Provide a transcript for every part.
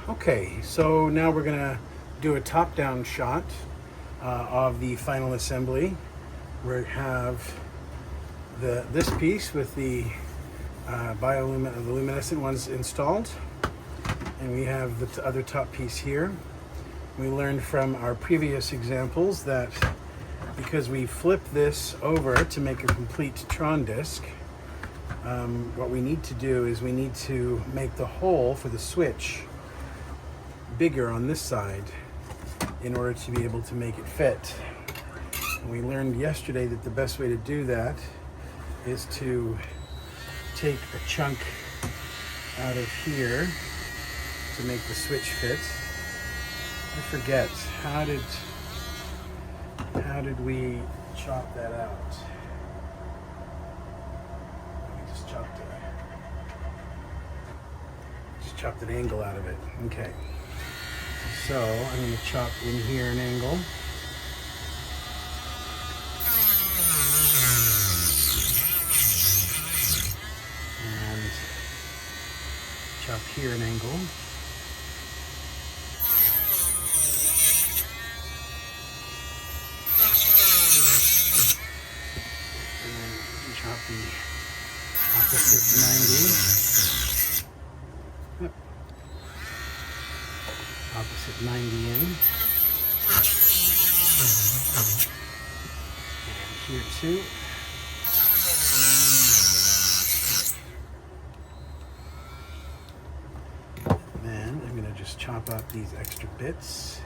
Okay, so now we're gonna do a top-down shot of the final assembly. We have this piece with the the luminescent ones installed, and we have the other top piece here. We learned from our previous examples that because we flip this over to make a complete Tron disc, what we need to do is we need to make the hole for the switch bigger on this side in order to be able to make it fit. And we learned yesterday that the best way to do that is to take a chunk out of here to make the switch fit. I forget, how did we chop that out? We just chopped an angle out of it. Okay. So I'm going to chop in here an angle. And chop here an angle. And then chop the opposite 90. Opposite 90 in. And here too. And then I'm going to just chop out these extra bits.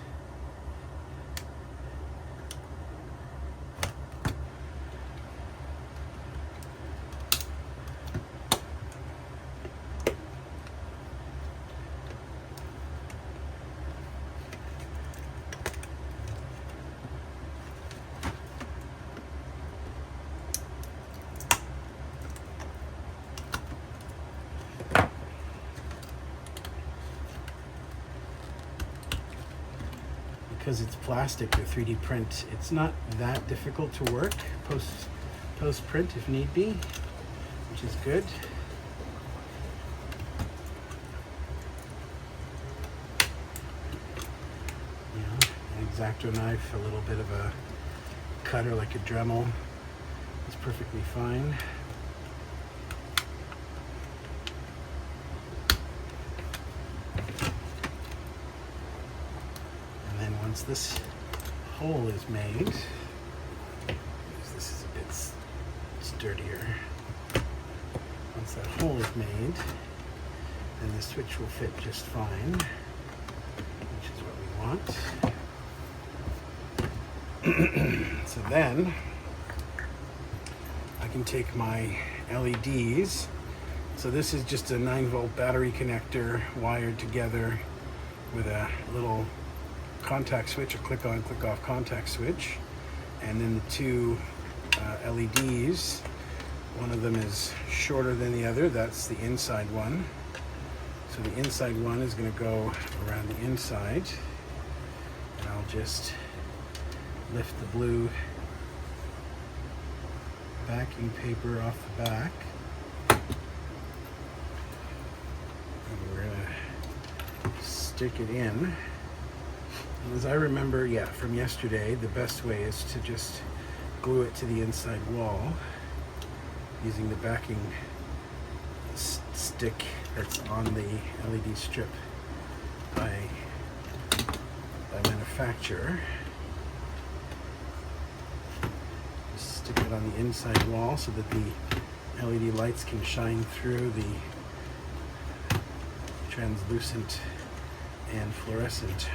Because it's plastic, the 3D print, it's not that difficult to work post print if need be, which is good. You know, an X-Acto knife, a little bit of a cutter like a Dremel is perfectly fine. Once this hole is made, because this is a bit sturdier, once that hole is made, then the switch will fit just fine, which is what we want. So then I can take my LEDs. So this is just a 9-volt battery connector wired together with a little contact switch, a click on, click off contact switch, and then the two LEDs. One of them is shorter than the other, that's the inside one. So the inside one is going to go around the inside, and I'll just lift the blue backing paper off the back, and we're going to stick it in. As I remember, from yesterday, the best way is to just glue it to the inside wall using the backing stick that's on the LED strip by manufacturer. Just stick it on the inside wall so that the LED lights can shine through the translucent and fluorescent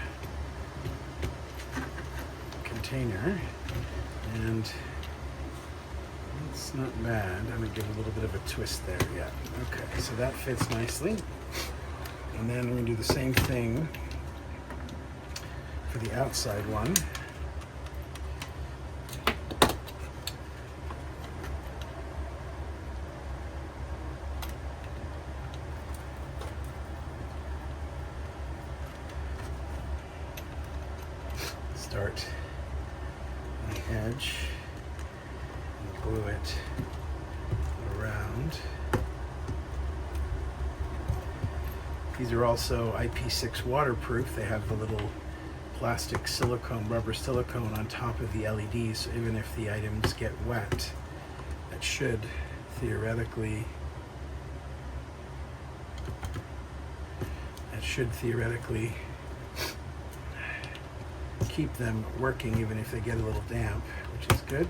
container, and it's not bad. I'm going to give a little bit of a twist there. Okay, so that fits nicely. And then we're going to do the same thing for the outside one. Start on the edge and glue it around. These are also IP6 waterproof. They have the little plastic silicone, rubber silicone on top of the LEDs, so even if the items get wet, that should theoretically keep them working even if they get a little damp, which is good.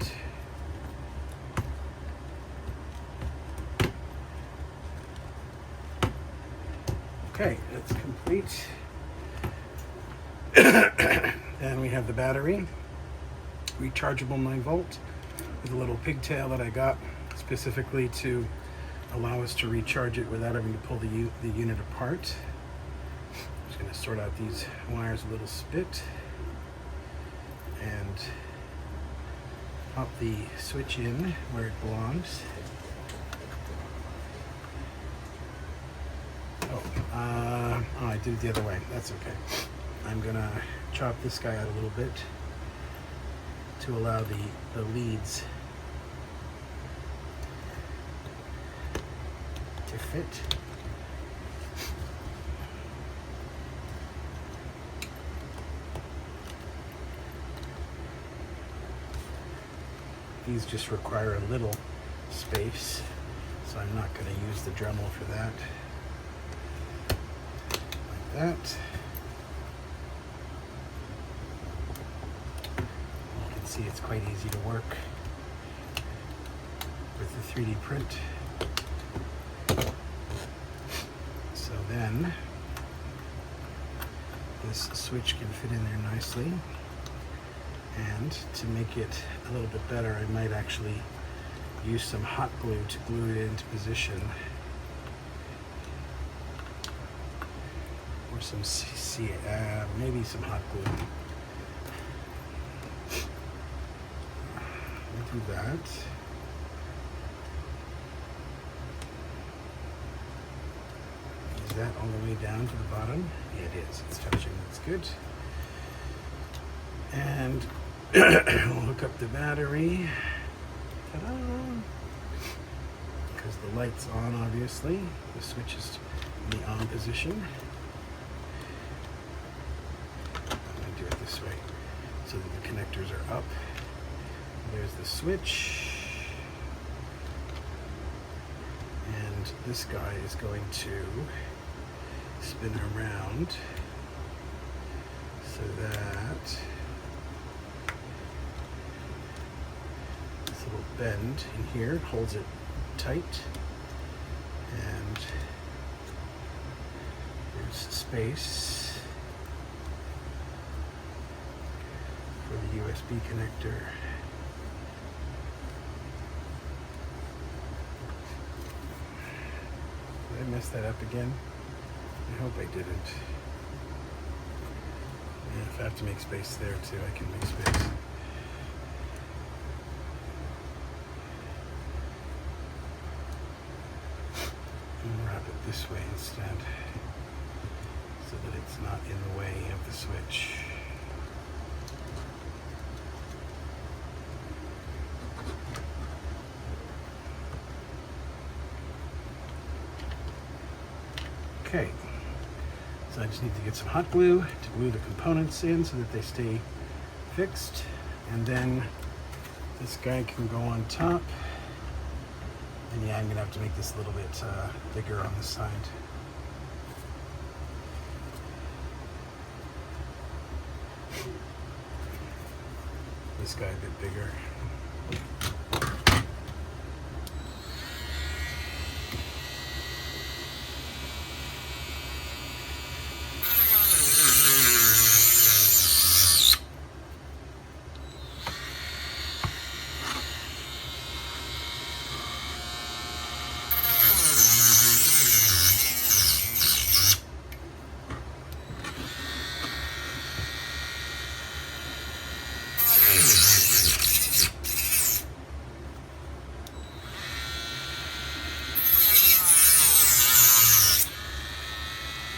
Okay, that's complete. Then we have the battery, rechargeable 9-volt with a little pigtail that I got specifically to allow us to recharge it without having to pull the unit apart. I'm just going to sort out these wires a little bit and pop the switch in where it belongs. Oh, I did it the other way. That's okay. I'm gonna chop this guy out a little bit to allow the leads to fit. These just require a little space, so I'm not going to use the Dremel for that. Like that. You can see it's quite easy to work with the 3D print. So then this switch can fit in there nicely. And to make it a little bit better, I might actually use some hot glue to glue it into position. Or some maybe some hot glue. We'll do that. Is that all the way down to the bottom? Yeah, it is. It's touching. That's good. And we'll hook up the battery. Ta-da! Because the light's on, obviously. The switch is in the on position. I'm going to do it this way so that the connectors are up. There's the switch. And this guy is going to spin around so that this little bend in here holds it tight, and there's space for the USB connector. Did I mess that up again? I hope I didn't. Yeah, if I have to make space there too, I can make space. And wrap it this way instead, so that it's not in the way of the switch. Okay, so I just need to get some hot glue to glue the components in so that they stay fixed. And then this guy can go on top. And yeah, I'm gonna have to make this a little bit bigger on this side. This guy a bit bigger.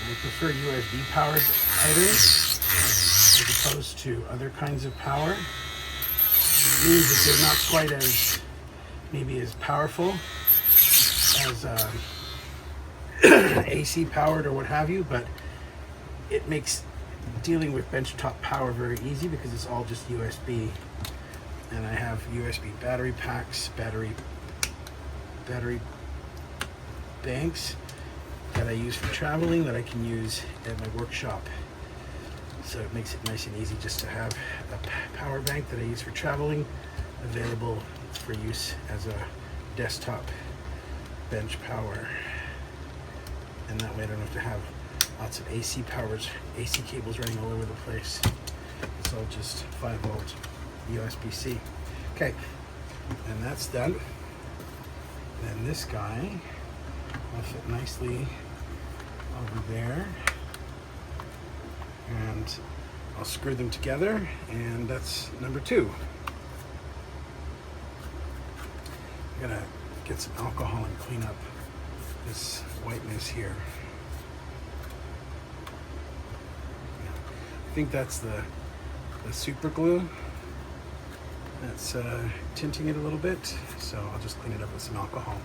I prefer USB powered items as opposed to other kinds of power. It means that they're not quite as, maybe as powerful as AC powered or what have you, but it makes dealing with benchtop power very easy because it's all just USB. And I have USB battery packs, battery banks that I use for traveling that I can use at my workshop. So it makes it nice and easy just to have a power bank that I use for traveling available for use as a desktop bench power. And that way I don't have to have lots of AC cables running all over the place. It's all just 5-volt USB-C. Okay, and that's done. Then this guy will fit nicely over there. And I'll screw them together, and that's number 2. I'm gonna get some alcohol and clean up this whiteness here. I think that's the super glue that's tinting it a little bit, so I'll just clean it up with some alcohol.